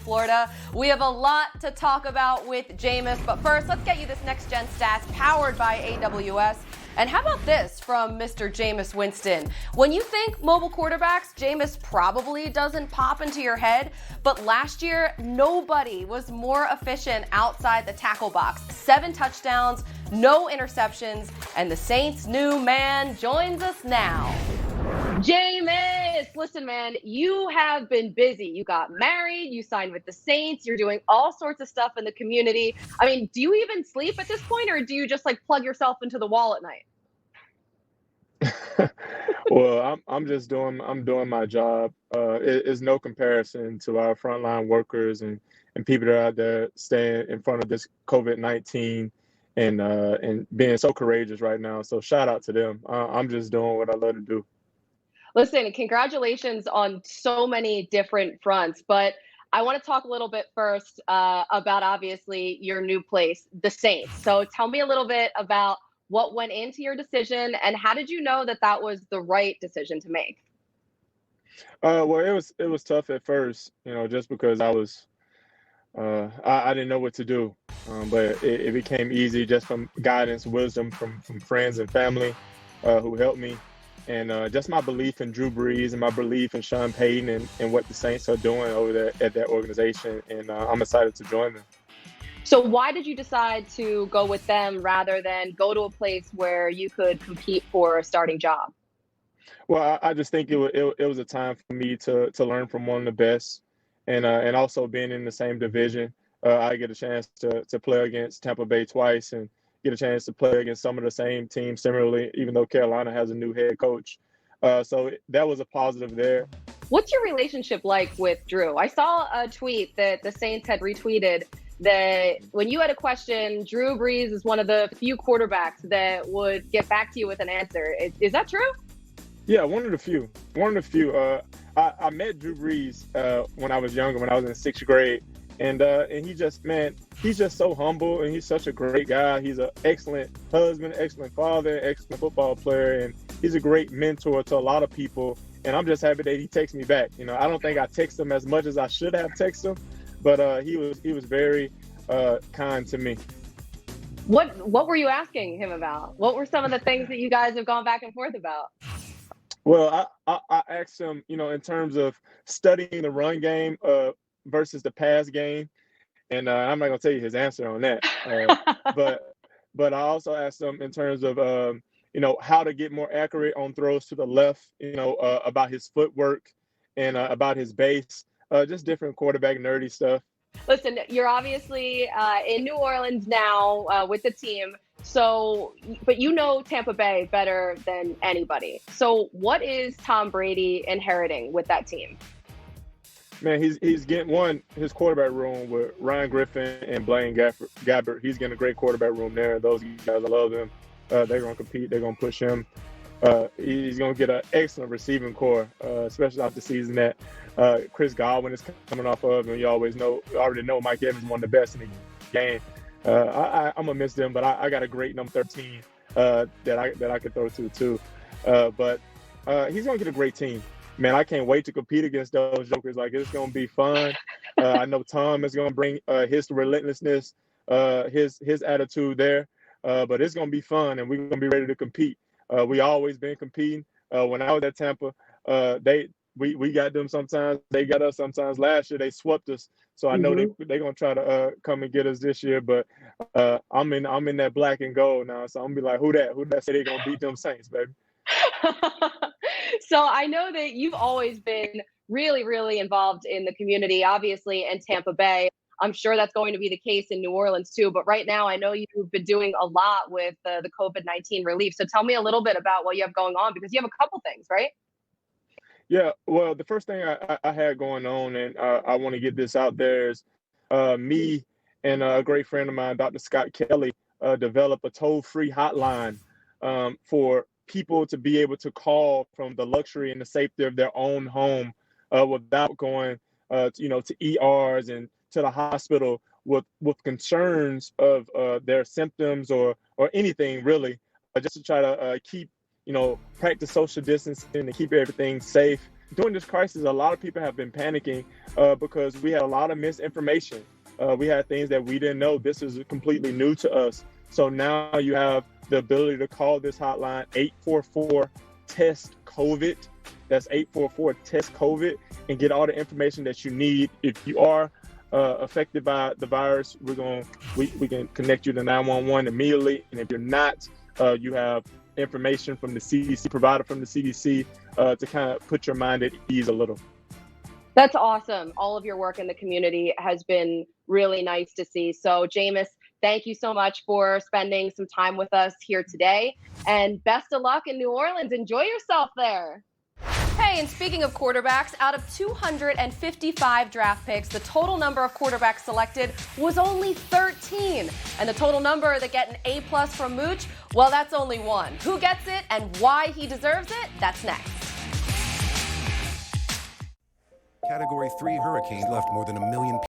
Florida. We have a lot to talk about with Jameis, but first, let's get you this next-gen stats powered by AWS. And how about this from Mr. Jameis Winston? When you think mobile quarterbacks, Jameis probably doesn't pop into your head, but last year, nobody was more efficient outside the tackle box. 7 touchdowns, no interceptions, and the Saints' new man joins us now. Jameis, listen, man, you have been busy. You got married, you signed with the Saints, you're doing all sorts of stuff in the community. I mean, do you even sleep at this point, or do you just like plug yourself into the wall at night? Well, I'm doing my job. It's no comparison to our frontline workers and people that are out there staying in front of this COVID-19 and being so courageous right now. So shout out to them. I'm just doing what I love to do. Listen, congratulations on so many different fronts, but I want to talk a little bit first about obviously your new place, the Saints. So tell me a little bit about what went into your decision and how did you know that that was the right decision to make? Well, it was tough at first, just because I didn't know what to do, but it became easy just from guidance, wisdom from friends and family who helped me. And just my belief in Drew Brees and my belief in Sean Payton and what the Saints are doing over there at that organization. And I'm excited to join them. So why did you decide to go with them rather than go to a place where you could compete for a starting job? Well, I just think it was a time for me to learn from one of the best. And also being in the same division, I get a chance to play against Tampa Bay twice and get a chance to play against some of the same teams similarly, even though Carolina has a new head coach. So that was a positive there. What's your relationship like with Drew? I saw a tweet that the Saints had retweeted that when you had a question, Drew Brees is one of the few quarterbacks that would get back to you with an answer. Is that true? Yeah, one of the few. I met Drew Brees when I was younger, when I was in 6th grade. And he's just so humble, and he's such a great guy. He's an excellent husband, excellent father, excellent football player, and he's a great mentor to a lot of people. And I'm just happy that he texts me back. I don't think I text him as much as I should have texted him, but he was very kind to me. What were you asking him about? What were some of the things that you guys have gone back and forth about? Well, I asked him, in terms of studying the run game versus the pass game, and I'm not gonna tell you his answer on that. But I also asked him in terms of how to get more accurate on throws to the left, about his footwork and about his base, just different quarterback nerdy stuff. Listen, you're obviously in New Orleans now with the team. So, but Tampa Bay better than anybody. So what is Tom Brady inheriting with that team? Man, he's getting his quarterback room with Ryan Griffin and Blaine Gabbert. He's getting a great quarterback room there. Those guys, I love them. They're going to compete. They're going to push him. He's going to get an excellent receiving core, especially after the season that Chris Godwin is coming off of. And you already know Mike Evans is one of the best in the game. I'm going to miss them, but I got a great number 13 that I could throw to too. But he's going to get a great team. Man, I can't wait to compete against those jokers. Like, it's going to be fun. I know Tom is going to bring his relentlessness, his attitude there. But it's going to be fun, and we're going to be ready to compete. We always been competing. When I was at Tampa, we got them sometimes. They got us sometimes. Last year, they swept us. So I know they're going to try to come and get us this year. But I'm in that black and gold now. So I'm going to be like, who that say they're going to beat them Saints, baby? So I know that you've always been really, really involved in the community, obviously, in Tampa Bay. I'm sure that's going to be the case in New Orleans too. But right now, I know you've been doing a lot with the COVID-19 relief. So tell me a little bit about what you have going on, because you have a couple things, right? Yeah, well, the first thing I had going on, and I want to get this out there, is me and a great friend of mine, Dr. Scott Kelly, developed a toll-free hotline for people to be able to call from the luxury and the safety of their own home without going, to ERs and to the hospital with concerns of their symptoms or anything really, just to try to keep, practice social distancing and keep everything safe. during this crisis, a lot of people have been panicking because we had a lot of misinformation. We had things that we didn't know. This is completely new to us. So now you have the ability to call this hotline, 844-TEST-COVID. That's 844-TEST-COVID, and get all the information that you need. If you are affected by the virus, we can connect you to 911 immediately. And if you're not, you have information from the CDC, provided from the CDC, to kind of put your mind at ease a little. That's awesome. All of your work in the community has been really nice to see. So, Jameis, thank you so much for spending some time with us here today. And best of luck in New Orleans. Enjoy yourself there. Hey, and speaking of quarterbacks, out of 255 draft picks, the total number of quarterbacks selected was only 13. And the total number that get an A+ from Mooch, well, that's only one. Who gets it and why he deserves it? That's next. Category 3 hurricanes left more than 1 million people.